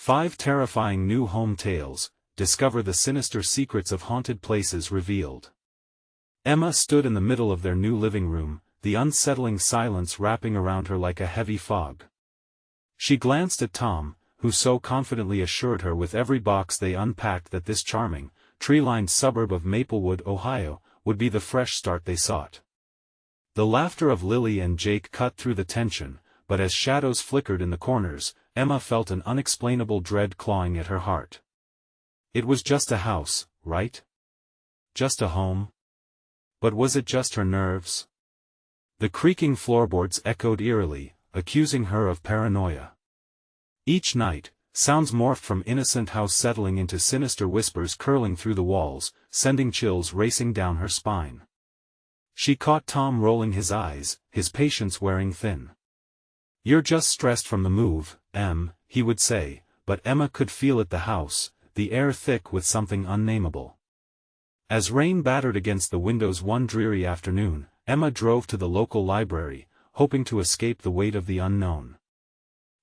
5 terrifying new home tales. Discover the sinister secrets of haunted places revealed. Emma stood in the middle of their new living room, the unsettling silence wrapping around her like a heavy fog. She glanced at Tom, who so confidently assured her with every box they unpacked that this charming, tree-lined suburb of Maplewood, Ohio, would be the fresh start they sought. The laughter of Lily and Jake cut through the tension, but as shadows flickered in the corners, Emma felt an unexplainable dread clawing at her heart. It was just a house, right? Just a home? But was it just her nerves? The creaking floorboards echoed eerily, accusing her of paranoia. Each night, sounds morphed from innocent house settling into sinister whispers curling through the walls, sending chills racing down her spine. She caught Tom rolling his eyes, his patience wearing thin. "You're just stressed from the move, Em," he would say, but Emma could feel at the house, the air thick with something unnameable. As rain battered against the windows one dreary afternoon, Emma drove to the local library, hoping to escape the weight of the unknown.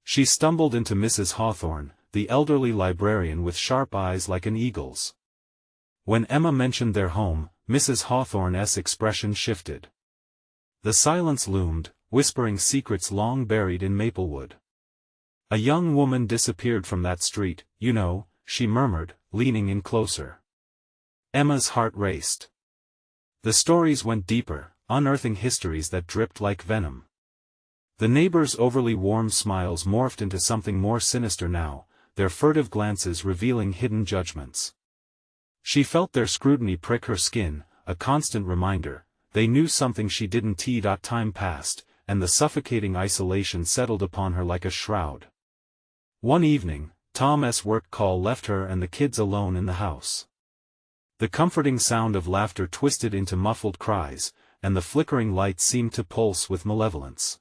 She stumbled into Mrs. Hawthorne, the elderly librarian with sharp eyes like an eagle's. When Emma mentioned their home, Mrs. Hawthorne's expression shifted. The silence loomed, whispering secrets long buried in Maplewood. "A young woman disappeared from that street, you know," she murmured, leaning in closer. Emma's heart raced. The stories went deeper, unearthing histories that dripped like venom. The neighbors' overly warm smiles morphed into something more sinister now, their furtive glances revealing hidden judgments. She felt their scrutiny prick her skin, a constant reminder, they knew something she didn't. Time passed, and the suffocating isolation settled upon her like a shroud. One evening, Tom's work call left her and the kids alone in the house. The comforting sound of laughter twisted into muffled cries, and the flickering light seemed to pulse with malevolence.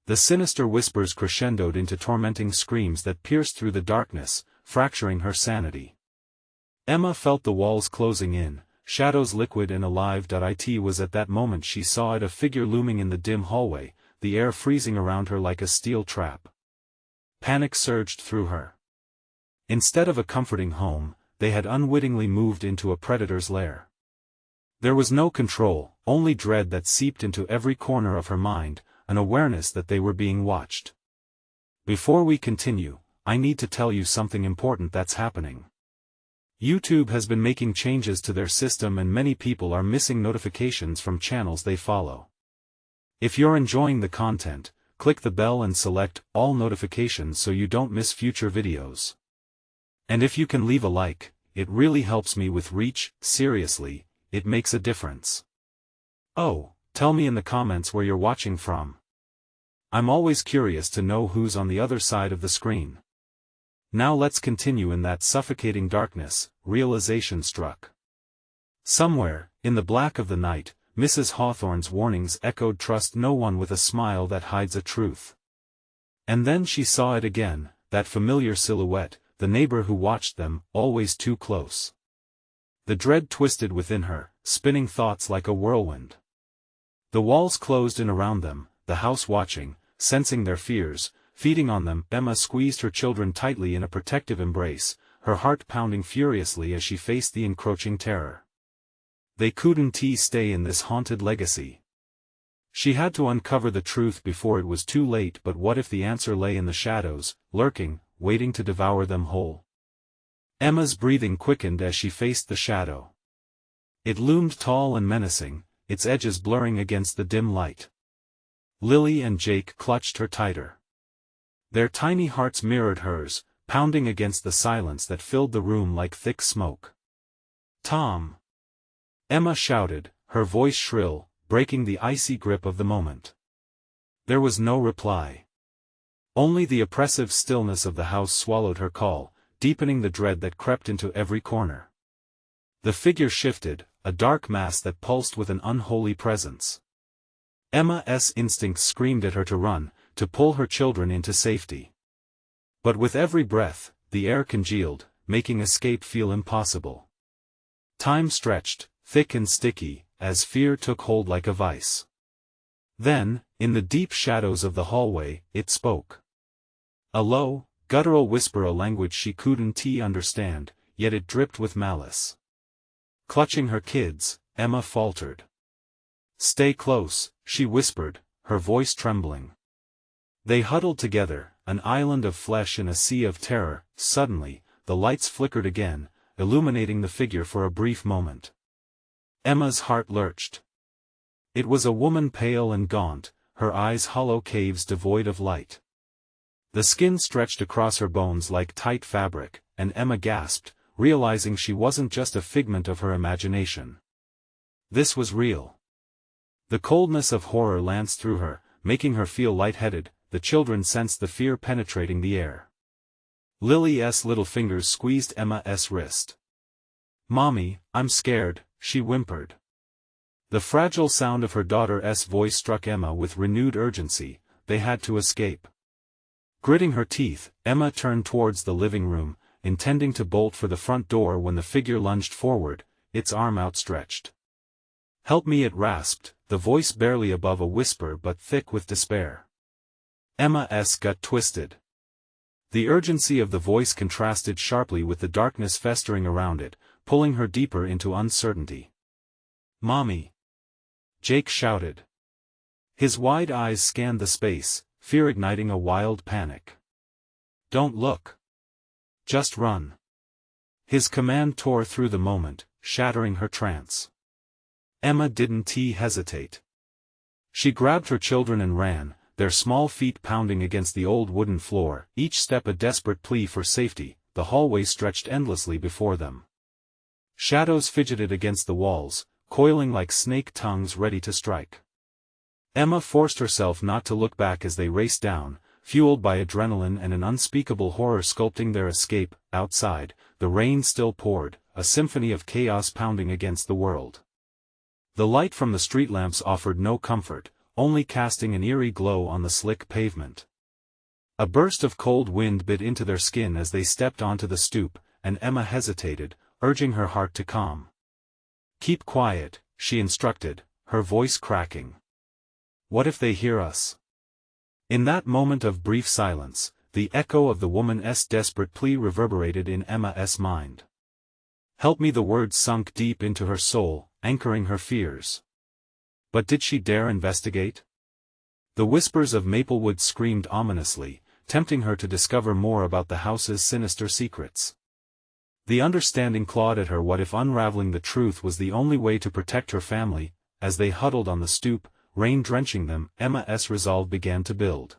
The sinister whispers crescendoed into tormenting screams that pierced through the darkness, fracturing her sanity. Emma felt the walls closing in, shadows liquid and alive. It was at that moment she saw it, a figure looming in the dim hallway, the air freezing around her like a steel trap. Panic surged through her. Instead of a comforting home, they had unwittingly moved into a predator's lair. There was no control, only dread that seeped into every corner of her mind, an awareness that they were being watched. Before we continue, I need to tell you something important that's happening. YouTube has been making changes to their system and many people are missing notifications from channels they follow. If you're enjoying the content, click the bell and select all notifications so you don't miss future videos. And if you can leave a like, it really helps me with reach. Seriously, it makes a difference. Oh, tell me in the comments where you're watching from. I'm always curious to know who's on the other side of the screen. Now let's continue. In that suffocating darkness, realization struck. Somewhere, in the black of the night, Mrs. Hawthorne's warnings echoed, "Trust no one with a smile that hides a truth." And then she saw it again, that familiar silhouette, the neighbor who watched them, always too close. The dread twisted within her, spinning thoughts like a whirlwind. The walls closed in around them, the house watching, sensing their fears, feeding on them. Emma squeezed her children tightly in a protective embrace, her heart pounding furiously as she faced the encroaching terror. They couldn't stay in this haunted legacy. She had to uncover the truth before it was too late. But what if the answer lay in the shadows, lurking, waiting to devour them whole? Emma's breathing quickened as she faced the shadow. It loomed tall and menacing, its edges blurring against the dim light. Lily and Jake clutched her tighter. Their tiny hearts mirrored hers, pounding against the silence that filled the room like thick smoke. "Tom!" Emma shouted, her voice shrill, breaking the icy grip of the moment. There was no reply. Only the oppressive stillness of the house swallowed her call, deepening the dread that crept into every corner. The figure shifted, a dark mass that pulsed with an unholy presence. Emma's instincts screamed at her to run, to pull her children into safety. But with every breath, the air congealed, making escape feel impossible. Time stretched, thick and sticky, as fear took hold like a vice. Then, in the deep shadows of the hallway, it spoke. A low, guttural whisper, a language she couldn't understand, yet it dripped with malice. Clutching her kids, Emma faltered. "Stay close," she whispered, her voice trembling. They huddled together, an island of flesh in a sea of terror. Suddenly, the lights flickered again, illuminating the figure for a brief moment. Emma's heart lurched. It was a woman, pale and gaunt, her eyes hollow caves devoid of light. The skin stretched across her bones like tight fabric, and Emma gasped, realizing she wasn't just a figment of her imagination. This was real. The coldness of horror lanced through her, making her feel lightheaded. The children sensed the fear penetrating the air. Lily's little fingers squeezed Emma's wrist. "Mommy, I'm scared," she whimpered. The fragile sound of her daughter's voice struck Emma with renewed urgency. They had to escape. Gritting her teeth, Emma turned towards the living room, intending to bolt for the front door when the figure lunged forward, its arm outstretched. "Help me," it rasped, the voice barely above a whisper but thick with despair. Emma's gut twisted. The urgency of the voice contrasted sharply with the darkness festering around it, pulling her deeper into uncertainty. "Mommy!" Jake shouted. His wide eyes scanned the space, fear igniting a wild panic. "Don't look. Just run." His command tore through the moment, shattering her trance. Emma didn't hesitate. She grabbed her children and ran, their small feet pounding against the old wooden floor, each step a desperate plea for safety. The hallway stretched endlessly before them. Shadows fidgeted against the walls, coiling like snake tongues ready to strike. Emma forced herself not to look back as they raced down, fueled by adrenaline and an unspeakable horror sculpting their escape. Outside, the rain still poured, a symphony of chaos pounding against the world. The light from the street lamps offered no comfort, only casting an eerie glow on the slick pavement. A burst of cold wind bit into their skin as they stepped onto the stoop, and Emma hesitated, urging her heart to calm. "Keep quiet," she instructed, her voice cracking. "What if they hear us?" In that moment of brief silence, the echo of the woman's desperate plea reverberated in Emma's mind. "Help me," the words sunk deep into her soul, anchoring her fears. But did she dare investigate? The whispers of Maplewood screamed ominously, tempting her to discover more about the house's sinister secrets. The understanding clawed at her. What if unraveling the truth was the only way to protect her family? As they huddled on the stoop, rain drenching them, Emma's resolve began to build.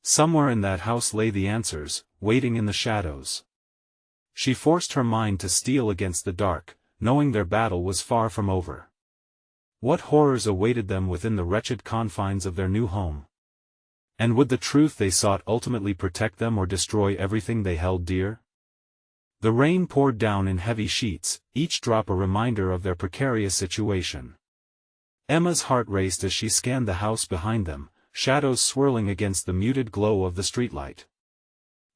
Somewhere in that house lay the answers, waiting in the shadows. She forced her mind to steel against the dark, knowing their battle was far from over. What horrors awaited them within the wretched confines of their new home? And would the truth they sought ultimately protect them or destroy everything they held dear? The rain poured down in heavy sheets, each drop a reminder of their precarious situation. Emma's heart raced as she scanned the house behind them, shadows swirling against the muted glow of the streetlight.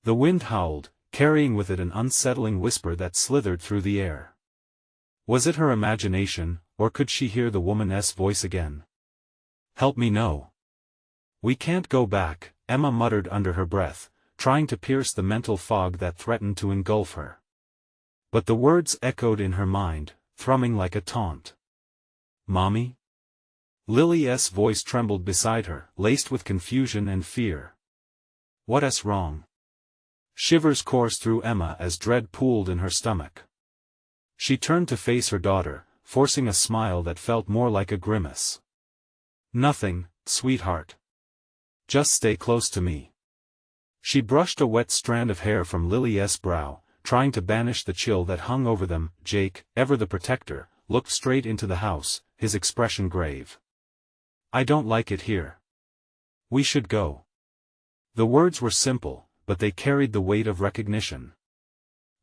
The wind howled, carrying with it an unsettling whisper that slithered through the air. Was it her imagination, or could she hear the woman's voice again? "Help me, no. We can't go back," Emma muttered under her breath, trying to pierce the mental fog that threatened to engulf her. But the words echoed in her mind, thrumming like a taunt. "Mommy?" Lily's voice trembled beside her, laced with confusion and fear. "What's wrong?" Shivers coursed through Emma as dread pooled in her stomach. She turned to face her daughter, forcing a smile that felt more like a grimace. "Nothing, sweetheart. Just stay close to me." She brushed a wet strand of hair from Lily's brow, trying to banish the chill that hung over them. Jake, ever the protector, looked straight into the house, his expression grave. "I don't like it here. We should go." The words were simple, but they carried the weight of recognition.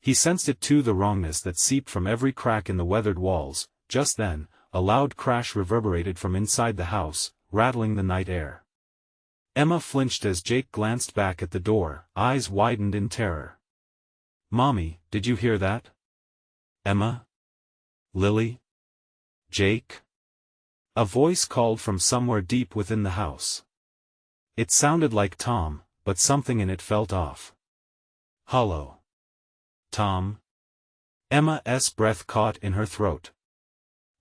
He sensed it too, the wrongness that seeped from every crack in the weathered walls. Just then, a loud crash reverberated from inside the house, rattling the night air. Emma flinched as Jake glanced back at the door, eyes widened in terror. "Mommy, did you hear that?" "Emma? Lily? Jake?" A voice called from somewhere deep within the house. It sounded like Tom, but something in it felt off. Hollow. Tom? Emma's breath caught in her throat.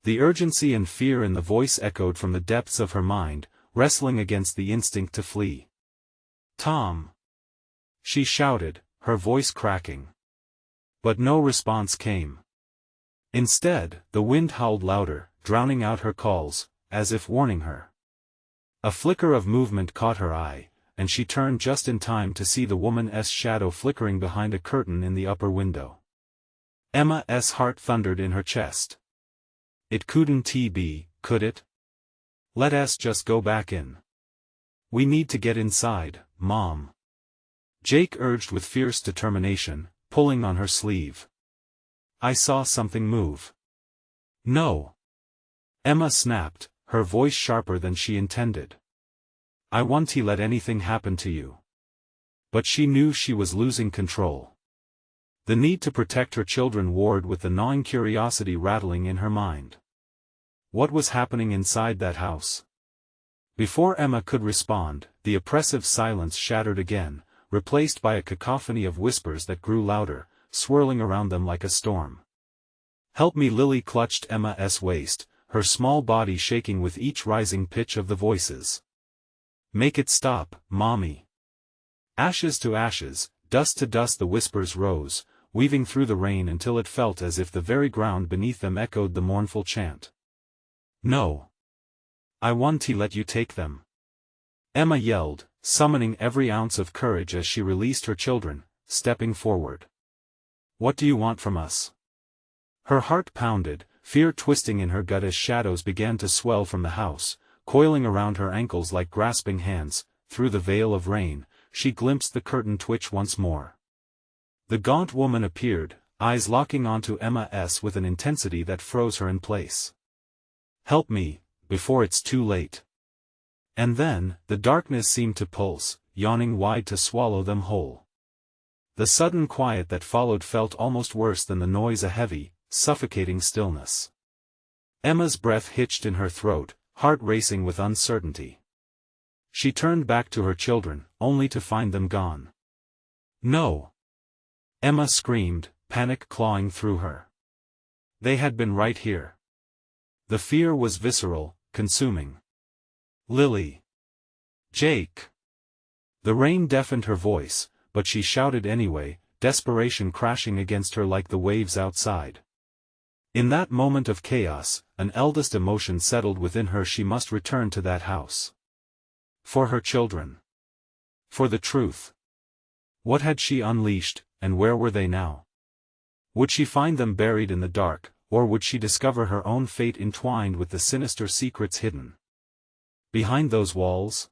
The urgency and fear in the voice echoed from the depths of her mind, wrestling against the instinct to flee. Tom! She shouted, her voice cracking. But no response came. Instead, the wind howled louder, drowning out her calls, as if warning her. A flicker of movement caught her eye, and she turned just in time to see the woman's shadow flickering behind a curtain in the upper window. Emma's heart thundered in her chest. It couldn't be, could it? Let us just go back in. We need to get inside, Mom. Jake urged with fierce determination, pulling on her sleeve. I saw something move. No. Emma snapped, her voice sharper than she intended. I won't let anything happen to you. But she knew she was losing control. The need to protect her children warred with the gnawing curiosity rattling in her mind. What was happening inside that house? Before Emma could respond, the oppressive silence shattered again, replaced by a cacophony of whispers that grew louder, swirling around them like a storm. Help me! Lily clutched Emma's waist, her small body shaking with each rising pitch of the voices. Make it stop, Mommy. Ashes to ashes, dust to dust, the whispers rose, weaving through the rain until it felt as if the very ground beneath them echoed the mournful chant. No. I won't let you take them. Emma yelled, summoning every ounce of courage as she released her children, stepping forward. What do you want from us? Her heart pounded, fear twisting in her gut as shadows began to swell from the house, coiling around her ankles like grasping hands. Through the veil of rain, she glimpsed the curtain twitch once more. The gaunt woman appeared, eyes locking onto Emma's with an intensity that froze her in place. Help me, before it's too late. And then, the darkness seemed to pulse, yawning wide to swallow them whole. The sudden quiet that followed felt almost worse than the noise, a heavy, suffocating stillness. Emma's breath hitched in her throat, heart racing with uncertainty. She turned back to her children, only to find them gone. No! Emma screamed, panic clawing through her. They had been right here. The fear was visceral, consuming. Lily! Jake! The rain deafened her voice, but she shouted anyway, desperation crashing against her like the waves outside. In that moment of chaos, an eldest emotion settled within her: she must return to that house. For her children. For the truth. What had she unleashed, and where were they now? Would she find them buried in the dark, or would she discover her own fate entwined with the sinister secrets hidden behind those walls?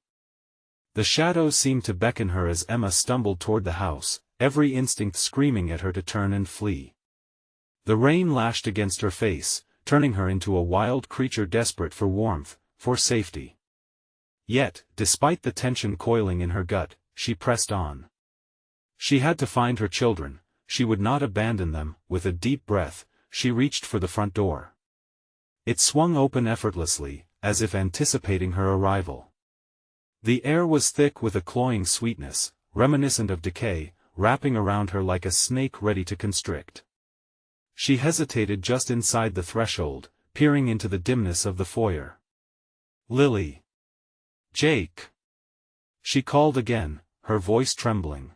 The shadows seemed to beckon her as Emma stumbled toward the house, every instinct screaming at her to turn and flee. The rain lashed against her face, turning her into a wild creature desperate for warmth, for safety. Yet, despite the tension coiling in her gut, she pressed on. She had to find her children, she would not abandon them. With a deep breath, she reached for the front door. It swung open effortlessly, as if anticipating her arrival. The air was thick with a cloying sweetness, reminiscent of decay, wrapping around her like a snake ready to constrict. She hesitated just inside the threshold, peering into the dimness of the foyer. Lily! Jake! She called again, her voice trembling.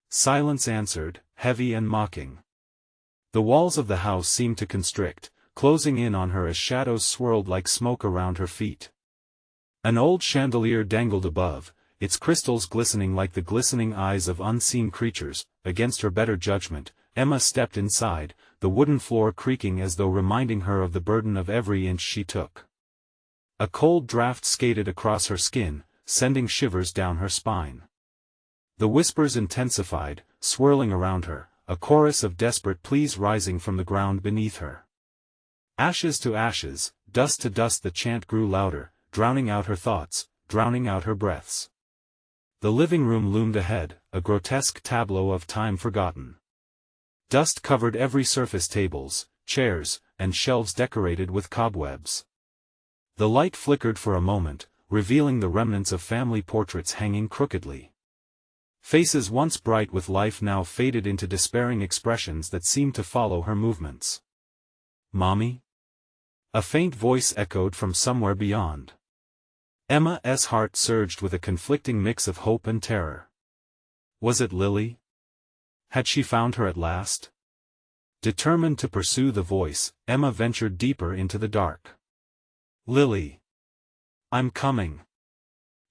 Silence answered, heavy and mocking. The walls of the house seemed to constrict, closing in on her as shadows swirled like smoke around her feet. An old chandelier dangled above, its crystals glistening like the glistening eyes of unseen creatures. Against her better judgment, Emma stepped inside, the wooden floor creaking as though reminding her of the burden of every inch she took. A cold draft skated across her skin, sending shivers down her spine. The whispers intensified, swirling around her, a chorus of desperate pleas rising from the ground beneath her. Ashes to ashes, dust to dust, the chant grew louder, drowning out her thoughts, drowning out her breaths. The living room loomed ahead, a grotesque tableau of time forgotten. Dust covered every surface: tables, chairs, and shelves decorated with cobwebs. The light flickered for a moment, revealing the remnants of family portraits hanging crookedly. Faces once bright with life now faded into despairing expressions that seemed to follow her movements. "Mommy?" A faint voice echoed from somewhere beyond. Emma's heart surged with a conflicting mix of hope and terror. Was it Lily? Had she found her at last? Determined to pursue the voice, Emma ventured deeper into the dark. "Lily! I'm coming."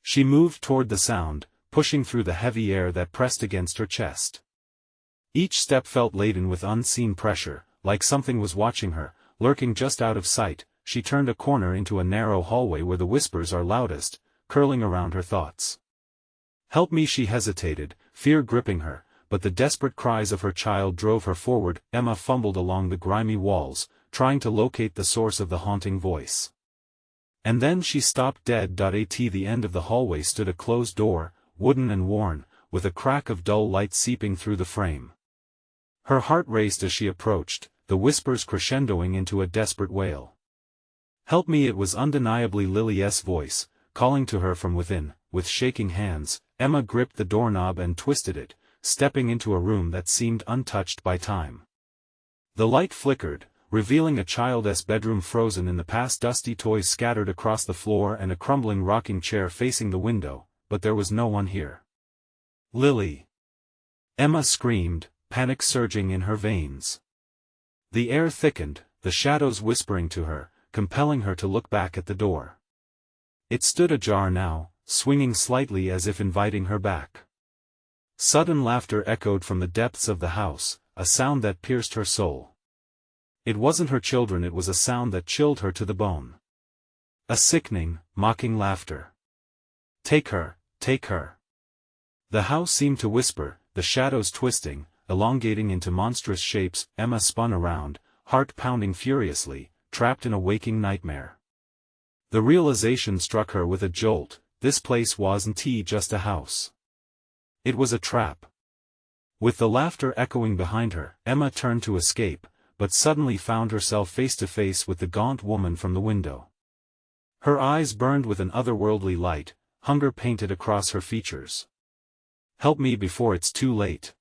She moved toward the sound, pushing through the heavy air that pressed against her chest. Each step felt laden with unseen pressure, like something was watching her, lurking just out of sight. She turned a corner into a narrow hallway where the whispers are loudest, curling around her thoughts. "Help me," she hesitated, fear gripping her, but the desperate cries of her child drove her forward. Emma fumbled along the grimy walls, trying to locate the source of the haunting voice. And then she stopped dead. At the end of the hallway stood a closed door, wooden and worn, with a crack of dull light seeping through the frame. Her heart raced as she approached, the whispers crescendoing into a desperate wail. "Help me!" It was undeniably Lily's voice, calling to her from within. With shaking hands, Emma gripped the doorknob and twisted it, stepping into a room that seemed untouched by time. The light flickered, revealing a child's bedroom frozen in the past, dusty toys scattered across the floor and a crumbling rocking chair facing the window, but there was no one here. "Lily!" Emma screamed, panic surging in her veins. The air thickened, the shadows whispering to her, compelling her to look back at the door. It stood ajar now, swinging slightly as if inviting her back. Sudden laughter echoed from the depths of the house, a sound that pierced her soul. It wasn't her children, it was a sound that chilled her to the bone. A sickening, mocking laughter. "Take her, take her." The house seemed to whisper, the shadows twisting, elongating into monstrous shapes. Emma spun around, heart pounding furiously, trapped in a waking nightmare. The realization struck her with a jolt: this place wasn't just a house. It was a trap. With the laughter echoing behind her, Emma turned to escape, but suddenly found herself face to face with the gaunt woman from the window. Her eyes burned with an otherworldly light, hunger painted across her features. "Help me before it's too late."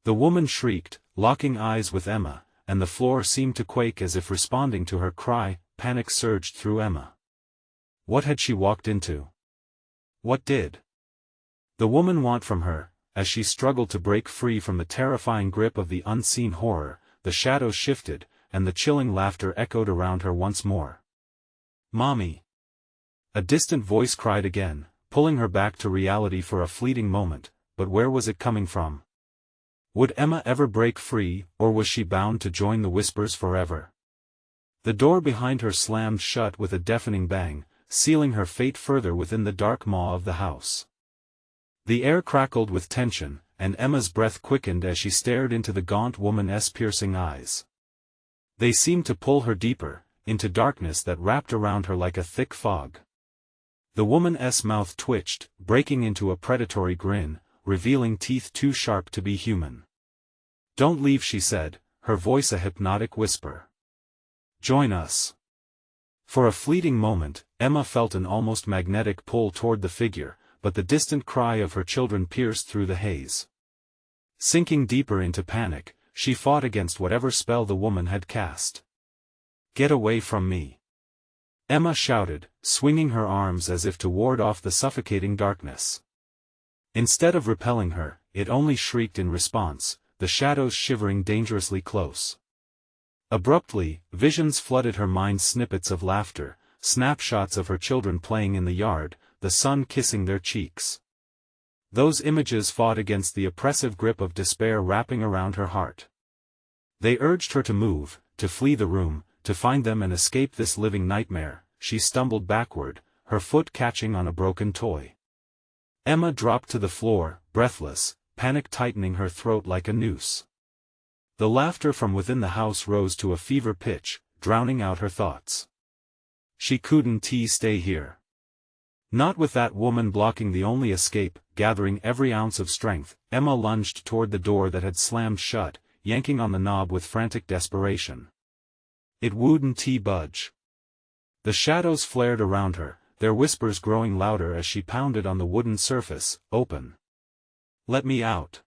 The woman shrieked, locking eyes with Emma, and the floor seemed to quake as if responding to her cry. Panic surged through Emma. What had she walked into? What did the woman want from her? As she struggled to break free from the terrifying grip of the unseen horror, the shadows shifted, and the chilling laughter echoed around her once more. "Mommy!" A distant voice cried again, pulling her back to reality for a fleeting moment, but where was it coming from? Would Emma ever break free, or was she bound to join the whispers forever? The door behind her slammed shut with a deafening bang, sealing her fate further within the dark maw of the house. The air crackled with tension, and Emma's breath quickened as she stared into the gaunt woman's piercing eyes. They seemed to pull her deeper, into darkness that wrapped around her like a thick fog. The woman's mouth twitched, breaking into a predatory grin, revealing teeth too sharp to be human. "Don't leave," she said, her voice a hypnotic whisper. "Join us." For a fleeting moment, Emma felt an almost magnetic pull toward the figure, but the distant cry of her children pierced through the haze. Sinking deeper into panic, she fought against whatever spell the woman had cast. "Get away from me!" Emma shouted, swinging her arms as if to ward off the suffocating darkness. Instead of repelling her, it only shrieked in response, the shadows shivering dangerously close. Abruptly, visions flooded her mind: snippets of laughter, snapshots of her children playing in the yard, the sun kissing their cheeks. Those images fought against the oppressive grip of despair wrapping around her heart. They urged her to move, to flee the room, to find them and escape this living nightmare. She stumbled backward, her foot catching on a broken toy. Emma dropped to the floor, breathless, panic tightening her throat like a noose. The laughter from within the house rose to a fever pitch, drowning out her thoughts. She couldn't stay here. Not with that woman blocking the only escape. Gathering every ounce of strength, Emma lunged toward the door that had slammed shut, yanking on the knob with frantic desperation. It wouldn't budge. The shadows flared around her, their whispers growing louder as she pounded on the wooden surface. "Open! Let me out.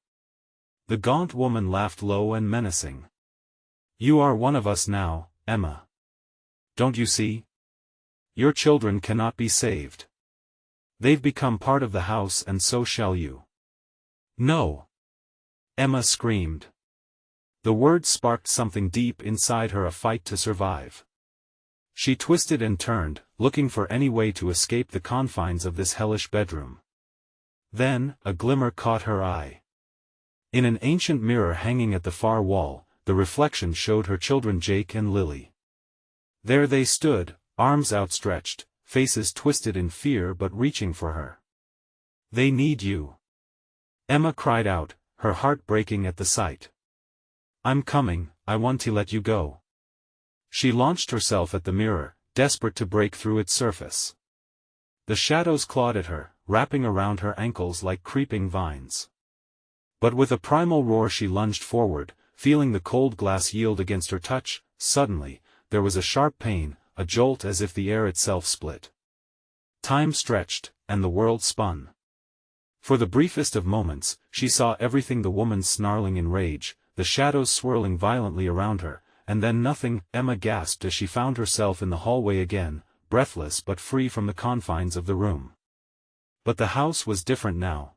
The gaunt woman laughed low and menacing. You are one of us now, Emma. Don't you see? Your children cannot be saved. They've become part of the house and so shall you. No! Emma screamed. The words sparked something deep inside her, a fight to survive. She twisted and turned, looking for any way to escape the confines of this hellish bedroom. Then, a glimmer caught her eye. In an ancient mirror hanging at the far wall, the reflection showed her children Jake and Lily. There they stood, arms outstretched, faces twisted in fear but reaching for her. They need you. Emma cried out, her heart breaking at the sight. I'm coming, I want to let you go. She launched herself at the mirror, desperate to break through its surface. The shadows clawed at her, wrapping around her ankles like creeping vines. But with a primal roar she lunged forward, feeling the cold glass yield against her touch. Suddenly, there was a sharp pain, a jolt as if the air itself split. Time stretched, and the world spun. For the briefest of moments, she saw everything, the woman snarling in rage, the shadows swirling violently around her, and then nothing. Emma gasped as she found herself in the hallway again, breathless but free from the confines of the room. But the house was different now.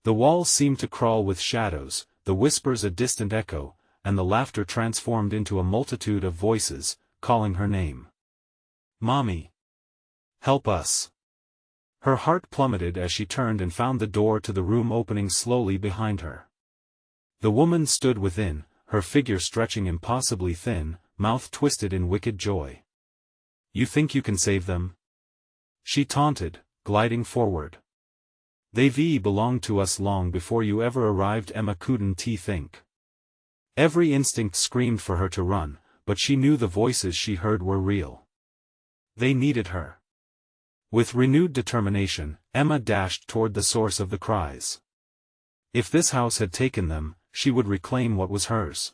The walls seemed to crawl with shadows, the whispers a distant echo, and the laughter transformed into a multitude of voices, calling her name. Mommy! Help us! Her heart plummeted as she turned and found the door to the room opening slowly behind her. The woman stood within, her figure stretching impossibly thin, mouth twisted in wicked joy. You think you can save them? She taunted, gliding forward. They've belonged to us long before you ever arrived. Emma couldn't think. Every instinct screamed for her to run, but she knew the voices she heard were real. They needed her. With renewed determination, Emma dashed toward the source of the cries. If this house had taken them, she would reclaim what was hers.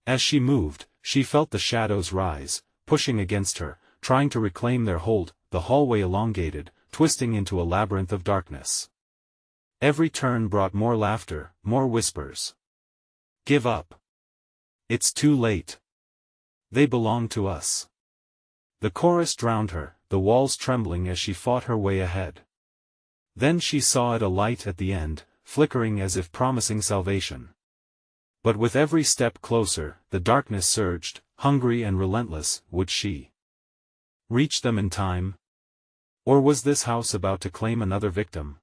As she moved, she felt the shadows rise, pushing against her, trying to reclaim their hold. The hallway elongated, twisting into a labyrinth of darkness. Every turn brought more laughter, more whispers. Give up. It's too late. They belong to us. The chorus drowned her, the walls trembling as she fought her way ahead. Then she saw it, a light at the end, flickering as if promising salvation. But with every step closer, the darkness surged, hungry and relentless. Would she reach them in time? Or was this house about to claim another victim?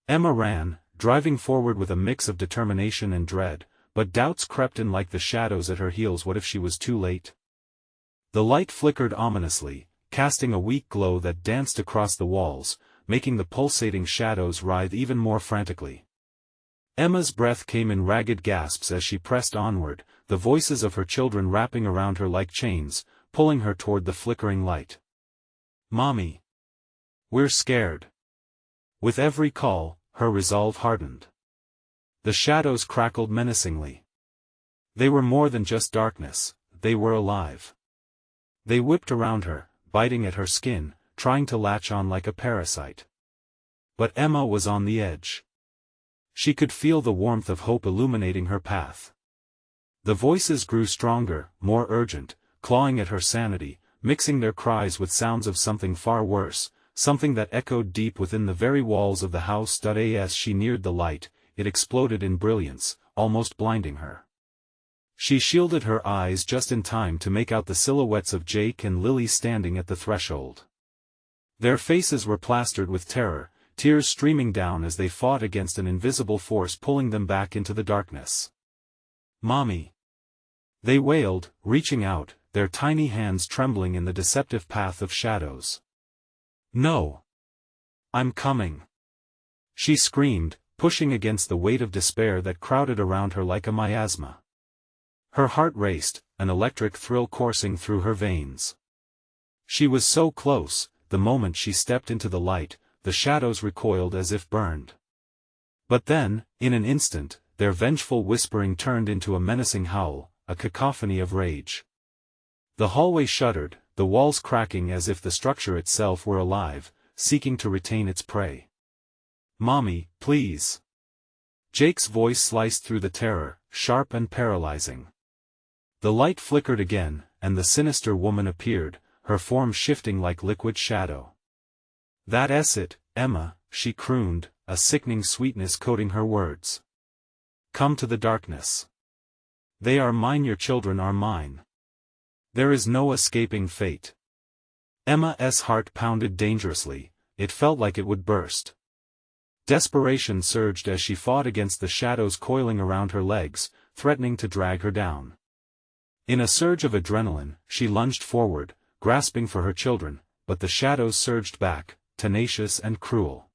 Emma ran, driving forward with a mix of determination and dread, but doubts crept in like the shadows at her heels. What if she was too late? The light flickered ominously, casting a weak glow that danced across the walls, making the pulsating shadows writhe even more frantically. Emma's breath came in ragged gasps as she pressed onward, the voices of her children wrapping around her like chains, pulling her toward the flickering light. Mommy! We're scared. With every call, her resolve hardened. The shadows crackled menacingly. They were more than just darkness, they were alive. They whipped around her, biting at her skin, trying to latch on like a parasite. But Emma was on the edge. She could feel the warmth of hope illuminating her path. The voices grew stronger, more urgent, clawing at her sanity, mixing their cries with sounds of something far worse, something that echoed deep within the very walls of the house. As she neared the light, it exploded in brilliance, almost blinding her. She shielded her eyes just in time to make out the silhouettes of Jake and Lily standing at the threshold. Their faces were plastered with terror, tears streaming down as they fought against an invisible force pulling them back into the darkness. Mommy! They wailed, reaching out, their tiny hands trembling in the deceptive path of shadows. No! I'm coming! She screamed, pushing against the weight of despair that crowded around her like a miasma. Her heart raced, an electric thrill coursing through her veins. She was so close. The moment she stepped into the light, the shadows recoiled as if burned. But then, in an instant, their vengeful whispering turned into a menacing howl, a cacophony of rage. The hallway shuddered, the walls cracking as if the structure itself were alive, seeking to retain its prey. Mommy, please. Jake's voice sliced through the terror, sharp and paralyzing. The light flickered again, and the sinister woman appeared, her form shifting like liquid shadow. "That's it, Emma," she crooned, a sickening sweetness coating her words. "Come to the darkness. They are mine, your children are mine. There is no escaping fate." Emma's heart pounded dangerously, it felt like it would burst. Desperation surged as she fought against the shadows coiling around her legs, threatening to drag her down. In a surge of adrenaline, she lunged forward, grasping for her children, but the shadows surged back, tenacious and cruel.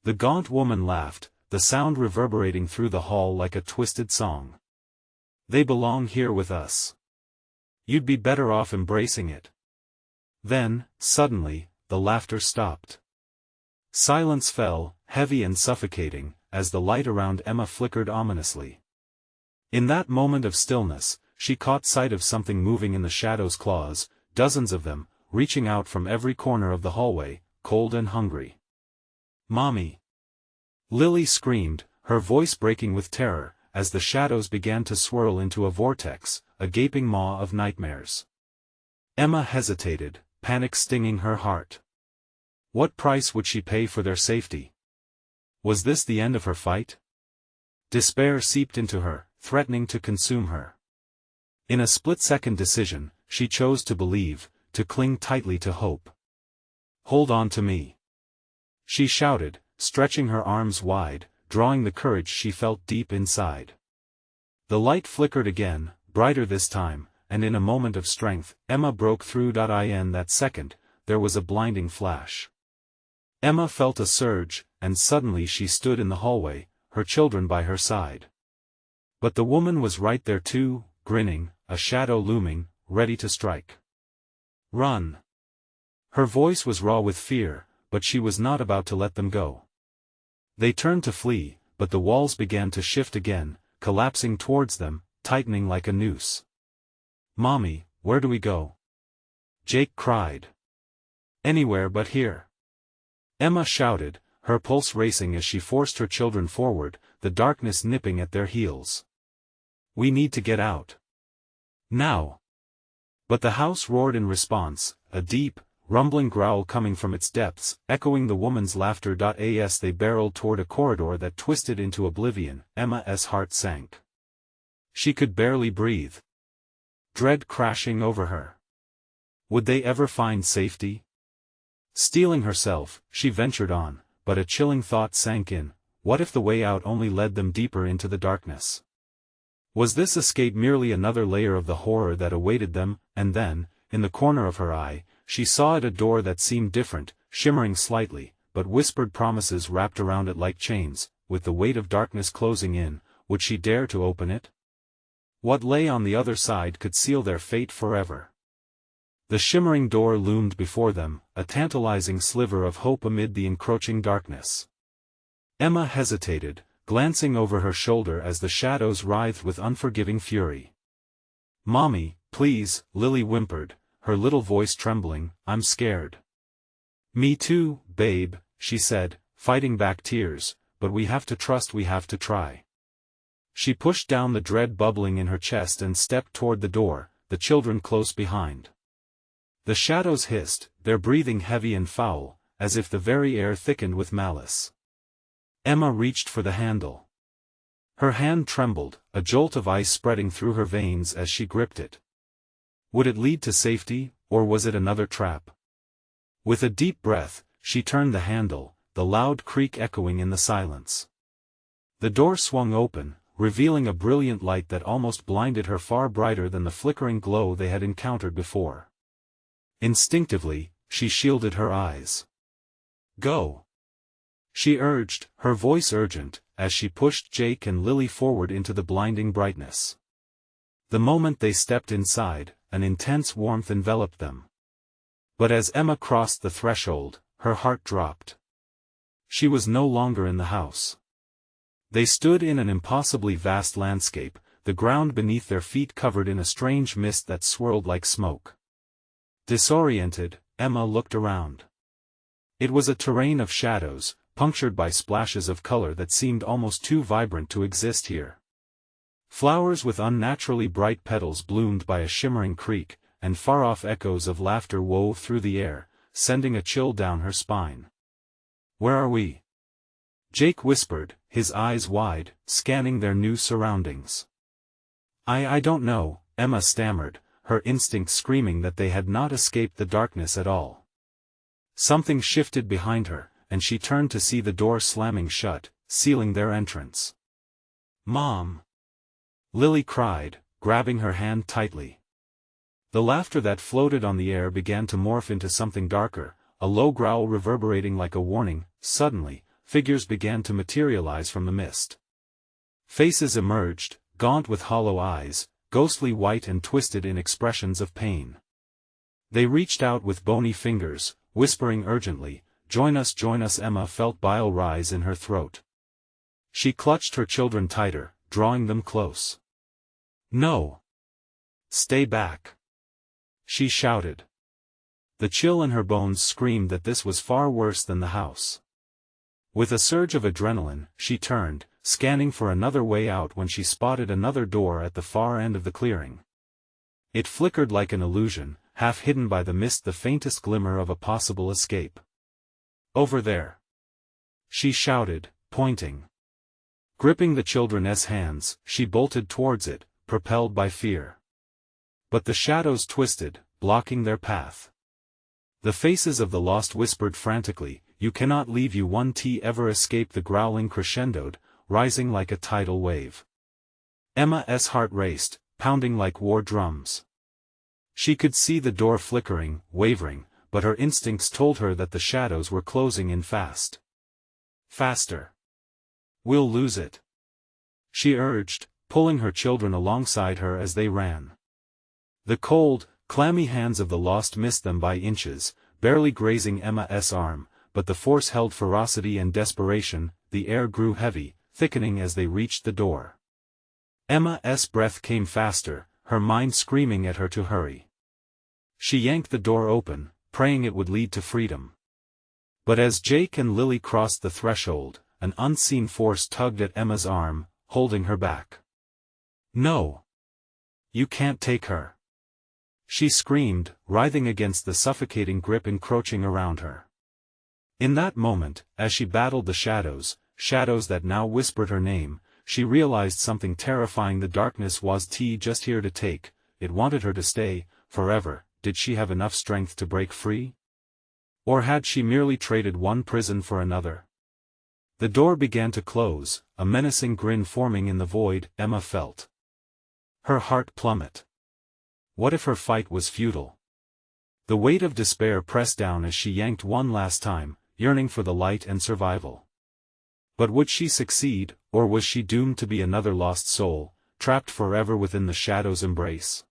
The gaunt woman laughed, the sound reverberating through the hall like a twisted song. "They belong here with us. You'd be better off embracing it." Then, suddenly, the laughter stopped. Silence fell, heavy and suffocating, as the light around Emma flickered ominously. In that moment of stillness, she caught sight of something moving in the shadows' claws, dozens of them, reaching out from every corner of the hallway, cold and hungry. "Mommy!" Lily screamed, her voice breaking with terror, as the shadows began to swirl into a vortex, a gaping maw of nightmares. Emma hesitated, panic stinging her heart. What price would she pay for their safety? Was this the end of her fight? Despair seeped into her, threatening to consume her. In a split-second decision, she chose to believe, to cling tightly to hope. "Hold on to me!" she shouted, stretching her arms wide, drawing the courage she felt deep inside. The light flickered again, brighter this time, and in a moment of strength, Emma broke through. In that second, there was a blinding flash. Emma felt a surge, and suddenly she stood in the hallway, her children by her side. But the woman was right there too, grinning, a shadow looming, ready to strike. "Run!" Her voice was raw with fear, but she was not about to let them go. They turned to flee, but the walls began to shift again, collapsing towards them, tightening like a noose. "Mommy, where do we go?" Jake cried. "Anywhere but here," Emma shouted, her pulse racing as she forced her children forward, the darkness nipping at their heels. "We need to get out. Now!" But the house roared in response, a deep, rumbling growl coming from its depths, echoing the woman's laughter. As they barreled toward a corridor that twisted into oblivion, Emma's heart sank. She could barely breathe. Dread crashing over her. Would they ever find safety? Steeling herself, she ventured on, but a chilling thought sank in: what if the way out only led them deeper into the darkness? Was this escape merely another layer of the horror that awaited them? And then, in the corner of her eye, she saw a door that seemed different, shimmering slightly, but whispered promises wrapped around it like chains. With the weight of darkness closing in, would she dare to open it? What lay on the other side could seal their fate forever. The shimmering door loomed before them, a tantalizing sliver of hope amid the encroaching darkness. Emma hesitated, glancing over her shoulder as the shadows writhed with unforgiving fury. "Mommy, please," Lily whimpered, her little voice trembling, "I'm scared." "Me too, babe," she said, fighting back tears, "but we have to trust, we have to try." She pushed down the dread bubbling in her chest and stepped toward the door, the children close behind. The shadows hissed, their breathing heavy and foul, as if the very air thickened with malice. Emma reached for the handle. Her hand trembled, a jolt of ice spreading through her veins as she gripped it. Would it lead to safety, or was it another trap? With a deep breath, she turned the handle, the loud creak echoing in the silence. The door swung open, revealing a brilliant light that almost blinded her, far brighter than the flickering glow they had encountered before. Instinctively, she shielded her eyes. "Go!" she urged, her voice urgent, as she pushed Jake and Lily forward into the blinding brightness. The moment they stepped inside, an intense warmth enveloped them. But as Emma crossed the threshold, her heart dropped. She was no longer in the house. They stood in an impossibly vast landscape, the ground beneath their feet covered in a strange mist that swirled like smoke. Disoriented, Emma looked around. It was a terrain of shadows, punctured by splashes of color that seemed almost too vibrant to exist here. Flowers with unnaturally bright petals bloomed by a shimmering creek, and far-off echoes of laughter wove through the air, sending a chill down her spine. "Where are we?" Jake whispered, his eyes wide, scanning their new surroundings. I don't know," Emma stammered, her instincts screaming that they had not escaped the darkness at all. Something shifted behind her, and she turned to see the door slamming shut, sealing their entrance. "Mom!" Lily cried, grabbing her hand tightly. The laughter that floated on the air began to morph into something darker, a low growl reverberating like a warning. Suddenly, figures began to materialize from the mist. Faces emerged, gaunt with hollow eyes, ghostly white and twisted in expressions of pain. They reached out with bony fingers, whispering urgently, join us." Emma felt bile rise in her throat. She clutched her children tighter, drawing them close. "No! Stay back!" she shouted. The chill in her bones screamed that this was far worse than the house. With a surge of adrenaline, she turned, scanning for another way out when she spotted another door at the far end of the clearing. It flickered like an illusion, half hidden by the mist, the faintest glimmer of a possible escape. "Over there!" she shouted, pointing. Gripping the children's hands, she bolted towards it, propelled by fear. But the shadows twisted, blocking their path. The faces of the lost whispered frantically, "You cannot leave. You won't ever escape." The growling crescendoed, rising like a tidal wave. Emma's heart raced, pounding like war drums. She could see the door flickering, wavering, but her instincts told her that the shadows were closing in fast. "Faster! We'll lose it!" she urged, pulling her children alongside her as they ran. The cold, clammy hands of the lost missed them by inches, barely grazing Emma's arm, but the force held ferocity and desperation. The air grew heavy, thickening as they reached the door. Emma's breath came faster, her mind screaming at her to hurry. She yanked the door open, praying it would lead to freedom. But as Jake and Lily crossed the threshold, an unseen force tugged at Emma's arm, holding her back. "No! You can't take her!" she screamed, writhing against the suffocating grip encroaching around her. In that moment, as she battled the shadows that now whispered her name, she realized something terrifying. The darkness was just here to take, it wanted her to stay, forever. Did she have enough strength to break free? Or had she merely traded one prison for another? The door began to close, a menacing grin forming in the void. Emma felt her heart plummet. What if her fight was futile? The weight of despair pressed down as she yanked one last time, yearning for the light and survival. But would she succeed, or was she doomed to be another lost soul, trapped forever within the shadows' embrace?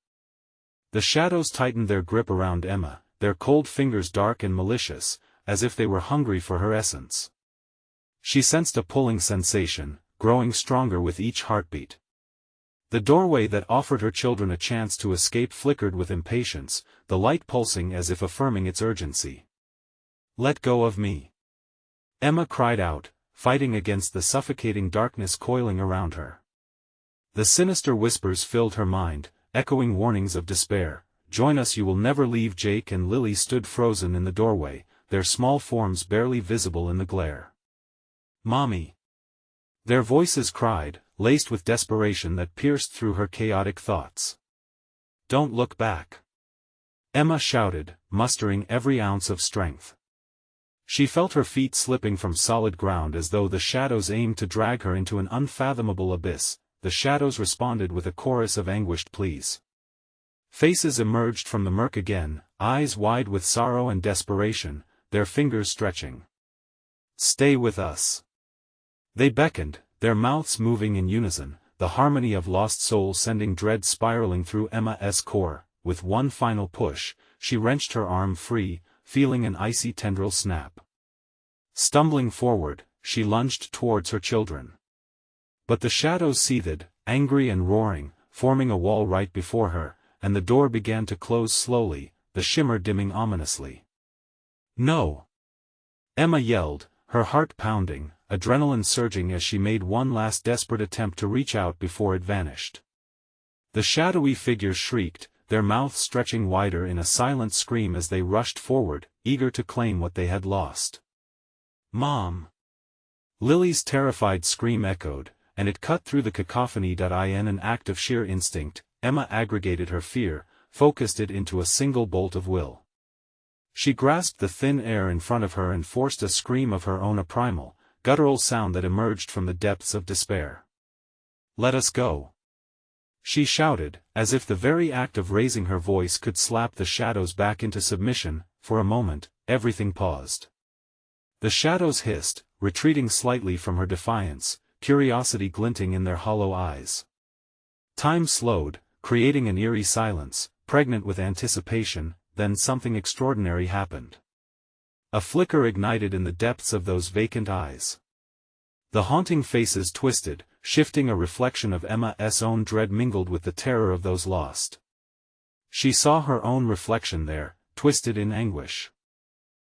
The shadows tightened their grip around Emma, their cold fingers dark and malicious, as if they were hungry for her essence. She sensed a pulling sensation, growing stronger with each heartbeat. The doorway that offered her children a chance to escape flickered with impatience, the light pulsing as if affirming its urgency. "Let go of me!" Emma cried out, fighting against the suffocating darkness coiling around her. The sinister whispers filled her mind, echoing warnings of despair. "Join us, you will never leave." Jake and Lily stood frozen in the doorway, their small forms barely visible in the glare. "Mommy!" their voices cried, laced with desperation that pierced through her chaotic thoughts. "Don't look back!" Emma shouted, mustering every ounce of strength. She felt her feet slipping from solid ground as though the shadows aimed to drag her into an unfathomable abyss. The shadows responded with a chorus of anguished pleas. Faces emerged from the murk again, eyes wide with sorrow and desperation, their fingers stretching. "Stay with us!" They beckoned, their mouths moving in unison, the harmony of lost souls sending dread spiraling through Emma's core. With one final push, she wrenched her arm free, feeling an icy tendril snap. Stumbling forward, she lunged towards her children. But the shadows seethed, angry and roaring, forming a wall right before her, and the door began to close slowly, the shimmer dimming ominously. "No!" Emma yelled, her heart pounding, adrenaline surging as she made one last desperate attempt to reach out before it vanished. The shadowy figures shrieked, their mouths stretching wider in a silent scream as they rushed forward, eager to claim what they had lost. "Mom!" Lily's terrified scream echoed, and it cut through the cacophony. In an act of sheer instinct, Emma aggregated her fear, focused it into a single bolt of will. She grasped the thin air in front of her and forced a scream of her own, a primal, guttural sound that emerged from the depths of despair. "Let us go!" she shouted, as if the very act of raising her voice could slap the shadows back into submission. For a moment, everything paused. The shadows hissed, retreating slightly from her defiance, curiosity glinting in their hollow eyes. Time slowed, creating an eerie silence, pregnant with anticipation. Then something extraordinary happened. A flicker ignited in the depths of those vacant eyes. The haunting faces twisted, shifting, a reflection of Emma's own dread mingled with the terror of those lost. She saw her own reflection there, twisted in anguish.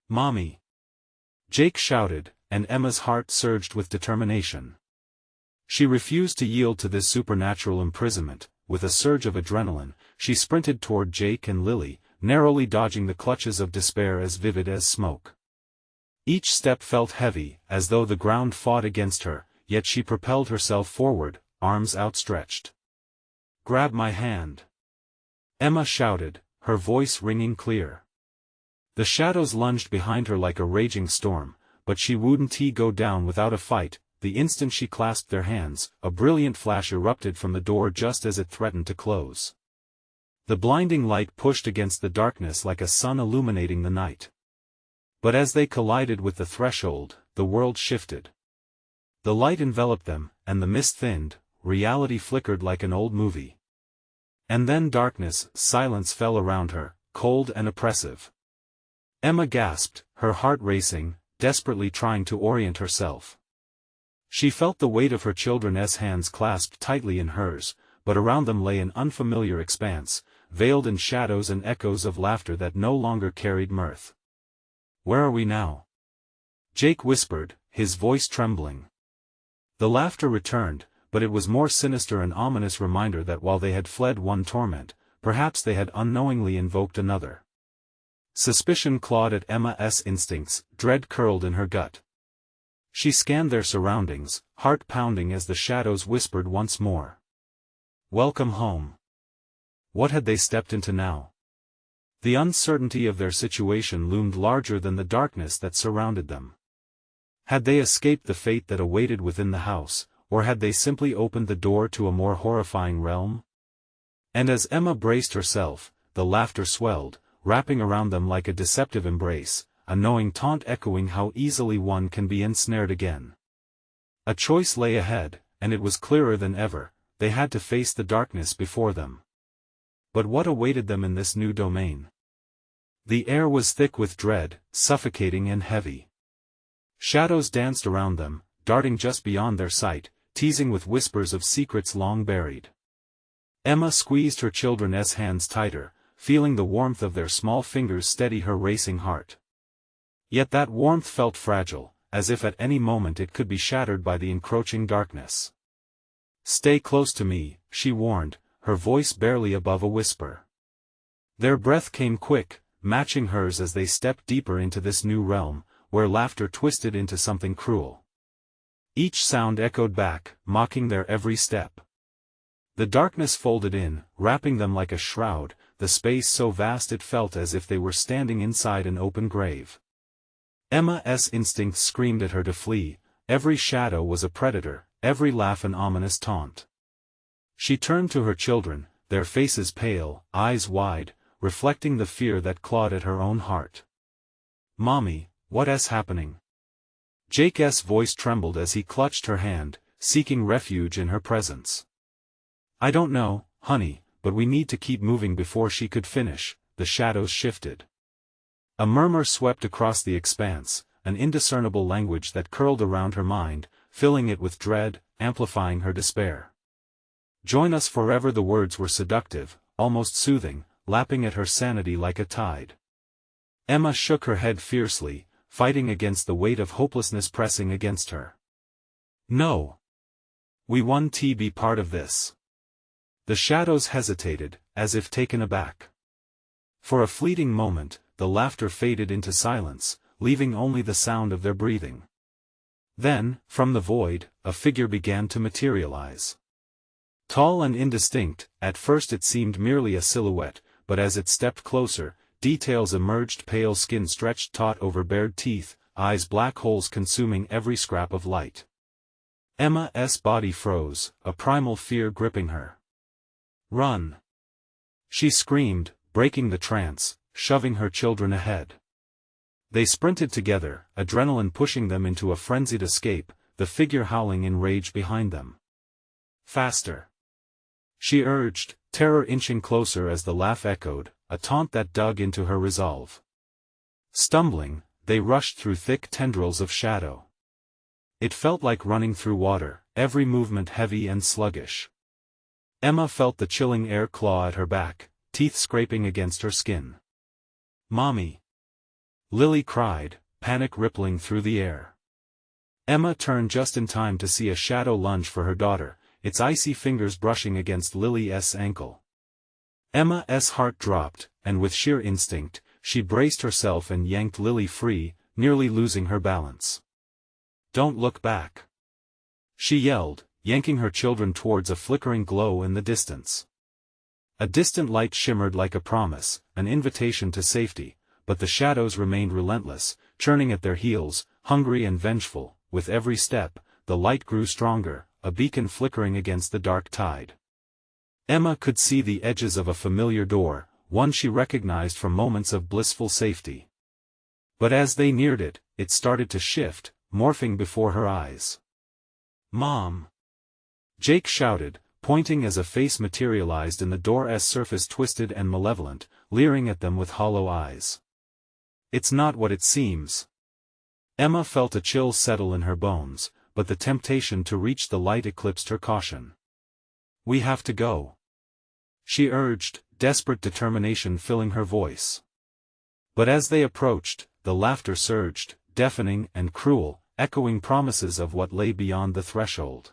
"Mommy!" Jake shouted, and Emma's heart surged with determination. She refused to yield to this supernatural imprisonment. With a surge of adrenaline, she sprinted toward Jake and Lily, narrowly dodging the clutches of despair as vivid as smoke. Each step felt heavy, as though the ground fought against her, yet she propelled herself forward, arms outstretched. "Grab my hand!" Emma shouted, her voice ringing clear. The shadows lunged behind her like a raging storm, but she wouldn't go down without a fight. The instant she clasped their hands, a brilliant flash erupted from the door just as it threatened to close. The blinding light pushed against the darkness like a sun illuminating the night. But as they collided with the threshold, the world shifted. The light enveloped them, and the mist thinned, reality flickered like an old movie. And then darkness, silence fell around her, cold and oppressive. Emma gasped, her heart racing, desperately trying to orient herself. She felt the weight of her children's hands clasped tightly in hers, but around them lay an unfamiliar expanse, veiled in shadows and echoes of laughter that no longer carried mirth. "Where are we now?" Jake whispered, his voice trembling. The laughter returned, but it was more sinister, an ominous reminder that while they had fled one torment, perhaps they had unknowingly invoked another. Suspicion clawed at Emma's instincts, dread curled in her gut. She scanned their surroundings, heart pounding as the shadows whispered once more. "Welcome home." What had they stepped into now? The uncertainty of their situation loomed larger than the darkness that surrounded them. Had they escaped the fate that awaited within the house, or had they simply opened the door to a more horrifying realm? And as Emma braced herself, the laughter swelled, wrapping around them like a deceptive embrace, a knowing taunt echoing how easily one can be ensnared again. A choice lay ahead, and it was clearer than ever. They had to face the darkness before them. But what awaited them in this new domain? The air was thick with dread, suffocating and heavy. Shadows danced around them, darting just beyond their sight, teasing with whispers of secrets long buried. Emma squeezed her children's hands tighter, feeling the warmth of their small fingers steady her racing heart. Yet that warmth felt fragile, as if at any moment it could be shattered by the encroaching darkness. "Stay close to me," she warned, her voice barely above a whisper. Their breath came quick, matching hers as they stepped deeper into this new realm, where laughter twisted into something cruel. Each sound echoed back, mocking their every step. The darkness folded in, wrapping them like a shroud, the space so vast it felt as if they were standing inside an open grave. Emma's instincts screamed at her to flee. Every shadow was a predator, every laugh an ominous taunt. She turned to her children, their faces pale, eyes wide, reflecting the fear that clawed at her own heart. "Mommy, what's happening?" Jake's voice trembled as he clutched her hand, seeking refuge in her presence. "I don't know, honey, but we need to keep moving." Before she could finish, the shadows shifted. A murmur swept across the expanse, an indiscernible language that curled around her mind, filling it with dread, amplifying her despair. "Join us forever." The words were seductive, almost soothing, lapping at her sanity like a tide. Emma shook her head fiercely, fighting against the weight of hopelessness pressing against her. No. We want to be part of this. The shadows hesitated, as if taken aback. For a fleeting moment, the laughter faded into silence, leaving only the sound of their breathing. Then, from the void, a figure began to materialize. Tall and indistinct, at first it seemed merely a silhouette, but as it stepped closer, details emerged: pale skin stretched taut over bared teeth, eyes black holes consuming every scrap of light. Emma's body froze, a primal fear gripping her. "Run!" she screamed, breaking the trance, shoving her children ahead. They sprinted together, adrenaline pushing them into a frenzied escape, the figure howling in rage behind them. "Faster!" she urged, terror inching closer as the laugh echoed, a taunt that dug into her resolve. Stumbling, they rushed through thick tendrils of shadow. It felt like running through water, every movement heavy and sluggish. Emma felt the chilling air claw at her back, teeth scraping against her skin. "Mommy!" Lily cried, panic rippling through the air. Emma turned just in time to see a shadow lunge for her daughter, its icy fingers brushing against Lily's ankle. Emma's heart dropped, and with sheer instinct, she braced herself and yanked Lily free, nearly losing her balance. "Don't look back!" she yelled, yanking her children towards a flickering glow in the distance. A distant light shimmered like a promise, an invitation to safety, but the shadows remained relentless, churning at their heels, hungry and vengeful. With every step, the light grew stronger, a beacon flickering against the dark tide. Emma could see the edges of a familiar door, one she recognized from moments of blissful safety. But as they neared it, it started to shift, morphing before her eyes. "Mom!" Jake shouted, pointing as a face materialized in the door's surface, twisted and malevolent, leering at them with hollow eyes. "It's not what it seems." Emma felt a chill settle in her bones, but the temptation to reach the light eclipsed her caution. "We have to go," she urged, desperate determination filling her voice. But as they approached, the laughter surged, deafening and cruel, echoing promises of what lay beyond the threshold.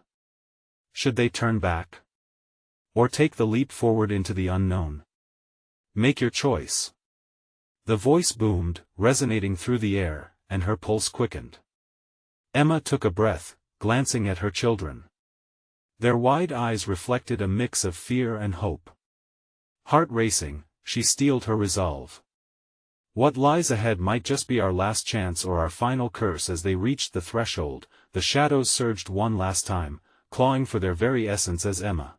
Should they turn back? Or take the leap forward into the unknown? "Make your choice." The voice boomed, resonating through the air, and her pulse quickened. Emma took a breath, glancing at her children. Their wide eyes reflected a mix of fear and hope. Heart racing, she steeled her resolve. What lies ahead might just be our last chance or our final curse. As they reached the threshold, the shadows surged one last time, clawing for their very essence as Emma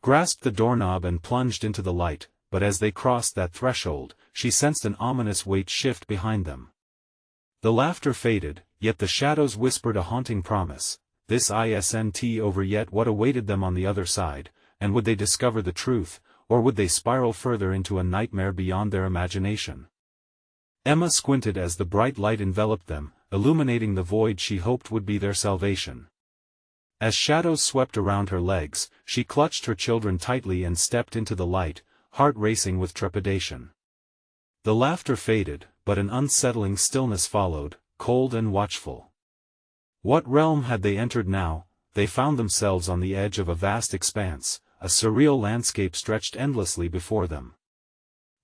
grasped the doorknob and plunged into the light, but as they crossed that threshold, she sensed an ominous weight shift behind them. The laughter faded, yet the shadows whispered a haunting promise. This isn't over yet. What awaited them on the other side, and would they discover the truth, or would they spiral further into a nightmare beyond their imagination? Emma squinted as the bright light enveloped them, illuminating the void she hoped would be their salvation. As shadows swept around her legs, she clutched her children tightly and stepped into the light, heart racing with trepidation. The laughter faded, but an unsettling stillness followed, cold and watchful. What realm had they entered now? They found themselves on the edge of a vast expanse, a surreal landscape stretched endlessly before them.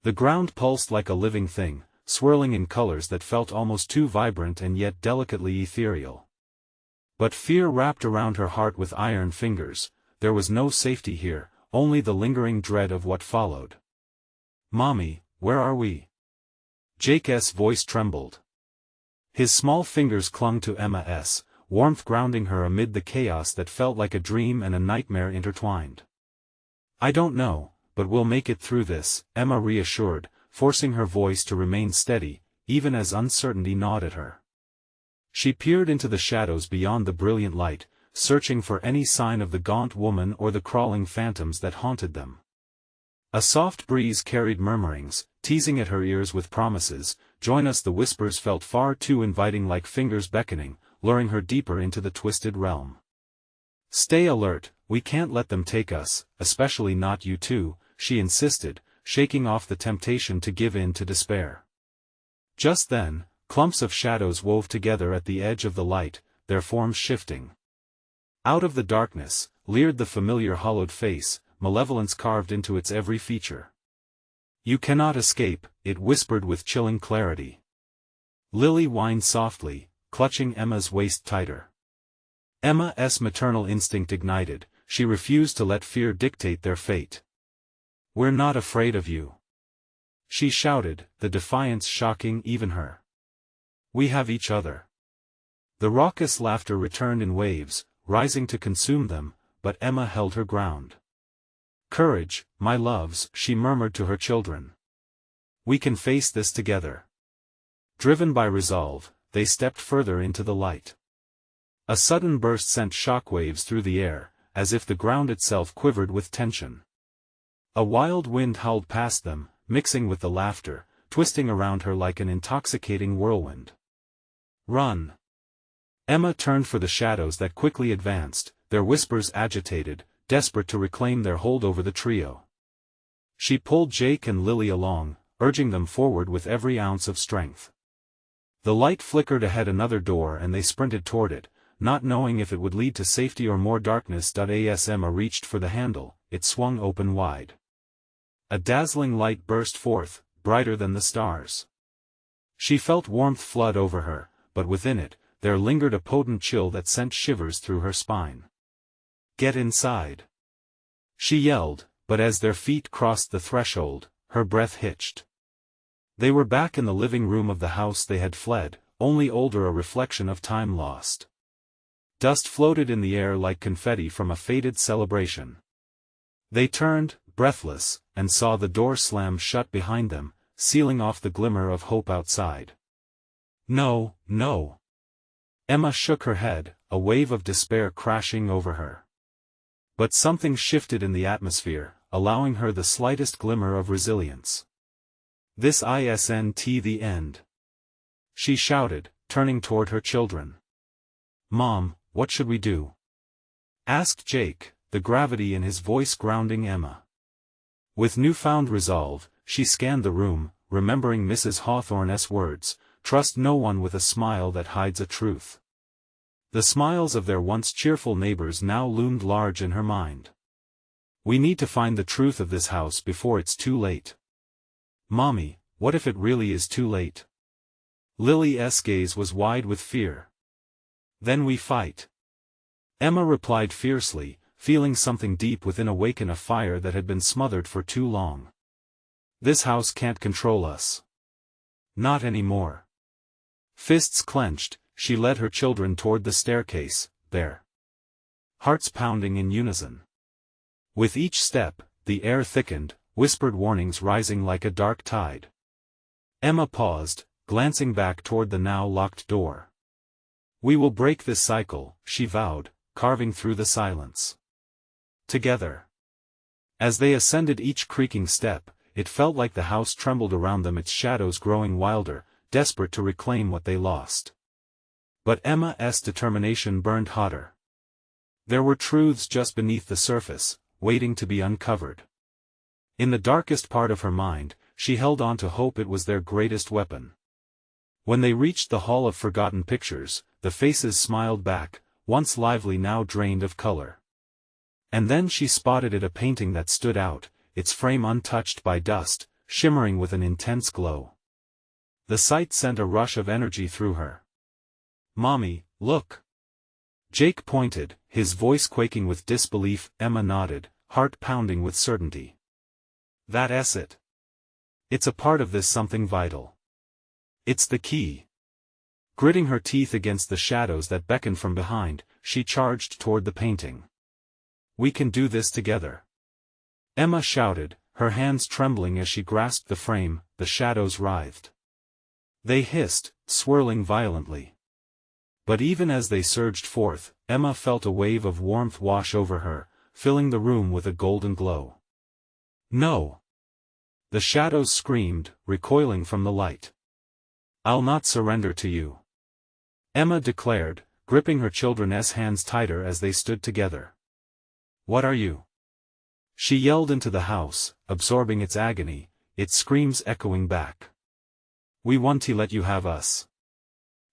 The ground pulsed like a living thing, swirling in colors that felt almost too vibrant and yet delicately ethereal. But fear wrapped around her heart with iron fingers. There was no safety here, only the lingering dread of what followed. "Mommy, where are we?" Jake's voice trembled. His small fingers clung to Emma's, warmth grounding her amid the chaos that felt like a dream and a nightmare intertwined. "I don't know, but we'll make it through this," Emma reassured, forcing her voice to remain steady, even as uncertainty gnawed at her. She peered into the shadows beyond the brilliant light, searching for any sign of the gaunt woman or the crawling phantoms that haunted them. A soft breeze carried murmurings, teasing at her ears with promises. "Join us." The whispers felt far too inviting, like fingers beckoning, luring her deeper into the twisted realm. "Stay alert, we can't let them take us, especially not you two," she insisted, shaking off the temptation to give in to despair. Just then, clumps of shadows wove together at the edge of the light, their forms shifting. Out of the darkness, leered the familiar hollowed face, malevolence carved into its every feature. "You cannot escape," it whispered with chilling clarity. Lily whined softly, clutching Emma's waist tighter. Emma's maternal instinct ignited, she refused to let fear dictate their fate. "We're not afraid of you," she shouted, the defiance shocking even her. "We have each other." The raucous laughter returned in waves, rising to consume them, but Emma held her ground. "Courage, my loves," she murmured to her children. "We can face this together." Driven by resolve, they stepped further into the light. A sudden burst sent shockwaves through the air, as if the ground itself quivered with tension. A wild wind howled past them, mixing with the laughter, twisting around her like an intoxicating whirlwind. "Run!" Emma turned for the shadows that quickly advanced, their whispers agitated, desperate to reclaim their hold over the trio. She pulled Jake and Lily along, urging them forward with every ounce of strength. The light flickered ahead another door and they sprinted toward it, not knowing if it would lead to safety or more darkness. As Emma reached for the handle, it swung open wide. A dazzling light burst forth, brighter than the stars. She felt warmth flood over her, but within it, there lingered a potent chill that sent shivers through her spine. "Get inside!" she yelled, but as their feet crossed the threshold, her breath hitched. They were back in the living room of the house they had fled, only older, a reflection of time lost. Dust floated in the air like confetti from a faded celebration. They turned, breathless, and saw the door slam shut behind them, sealing off the glimmer of hope outside. "No, no!" Emma shook her head, a wave of despair crashing over her. But something shifted in the atmosphere, allowing her the slightest glimmer of resilience. "This isn't the end," she shouted, turning toward her children. "Mom, what should we do?" asked Jake, the gravity in his voice grounding Emma. With newfound resolve, she scanned the room, remembering Mrs. Hawthorne's words, "Trust no one with a smile that hides a truth." The smiles of their once cheerful neighbors now loomed large in her mind. "We need to find the truth of this house before it's too late." "Mommy, what if it really is too late?" Lily's gaze was wide with fear. "Then we fight." Emma replied fiercely, feeling something deep within awaken a fire that had been smothered for too long. "This house can't control us. Not anymore." Fists clenched, she led her children toward the staircase, their hearts pounding in unison. With each step, the air thickened, whispered warnings rising like a dark tide. Emma paused, glancing back toward the now locked door. "We will break this cycle," she vowed, carving through the silence. Together. As they ascended each creaking step, it felt like the house trembled around them, its shadows growing wilder, desperate to reclaim what they lost. But Emma's determination burned hotter. There were truths just beneath the surface, waiting to be uncovered. In the darkest part of her mind, she held on to hope. It was their greatest weapon. When they reached the Hall of Forgotten Pictures, the faces smiled back, once lively now drained of color. And then she spotted a painting that stood out, its frame untouched by dust, shimmering with an intense glow. The sight sent a rush of energy through her. "Mommy, look!" Jake pointed, his voice quaking with disbelief. Emma nodded, heart pounding with certainty. "That's it. It's a part of this something vital. It's the key." Gritting her teeth against the shadows that beckoned from behind, she charged toward the painting. "We can do this together!" Emma shouted, her hands trembling as she grasped the frame. The shadows writhed. They hissed, swirling violently. But even as they surged forth, Emma felt a wave of warmth wash over her, filling the room with a golden glow. "No!" the shadows screamed, recoiling from the light. "I'll not surrender to you," Emma declared, gripping her children's hands tighter as they stood together. "What are you?" she yelled into the house, absorbing its agony, its screams echoing back. "We want to let you have us."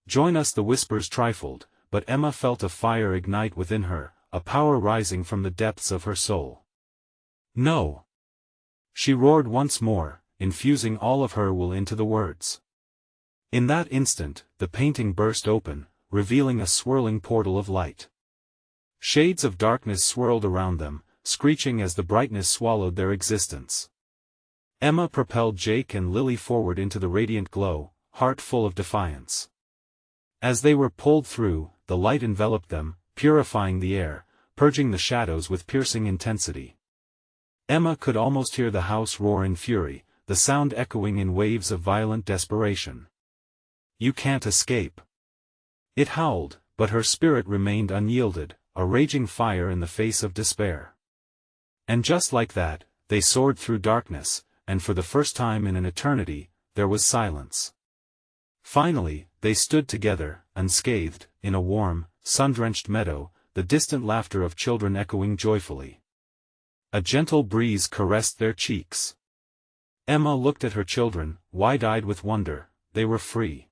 Join us. The whispers trifled, but Emma felt a fire ignite within her, a power rising from the depths of her soul. No! She roared once more, infusing all of her will into the words. In that instant, the painting burst open, revealing a swirling portal of light. Shades of darkness swirled around them, screeching as the brightness swallowed their existence. Emma propelled Jake and Lily forward into the radiant glow, heart full of defiance. As they were pulled through, the light enveloped them, purifying the air, purging the shadows with piercing intensity. Emma could almost hear the house roar in fury, the sound echoing in waves of violent desperation. "You can't escape!" It howled, but her spirit remained unyielded, a raging fire in the face of despair. And just like that, they soared through darkness, and for the first time in an eternity, there was silence. Finally, they stood together, unscathed, in a warm, sun-drenched meadow, the distant laughter of children echoing joyfully. A gentle breeze caressed their cheeks. Emma looked at her children, wide-eyed with wonder. They were free.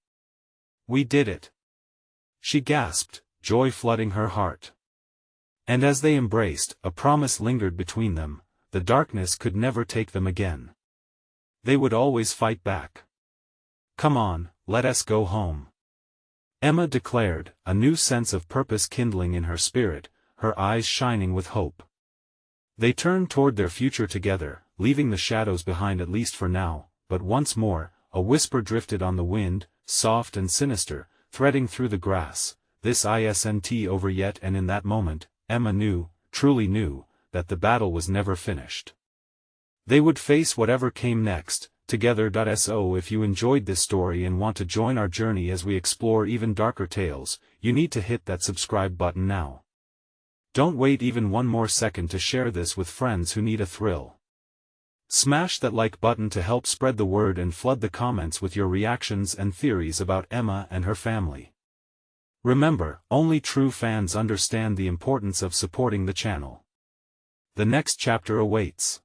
"We did it!" she gasped, joy flooding her heart. And as they embraced, a promise lingered between them: the darkness could never take them again. They would always fight back. "Come on, let us go home," Emma declared, a new sense of purpose kindling in her spirit, her eyes shining with hope. They turned toward their future together, leaving the shadows behind at least for now, but once more, a whisper drifted on the wind, soft and sinister, threading through the grass. This isn't over yet, and in that moment, Emma knew, truly knew, that the battle was never finished. They would face whatever came next, together. So if you enjoyed this story and want to join our journey as we explore even darker tales, you need to hit that subscribe button now. Don't wait even one more second to share this with friends who need a thrill. Smash that like button to help spread the word and flood the comments with your reactions and theories about Emma and her family. Remember, only true fans understand the importance of supporting the channel. The next chapter awaits.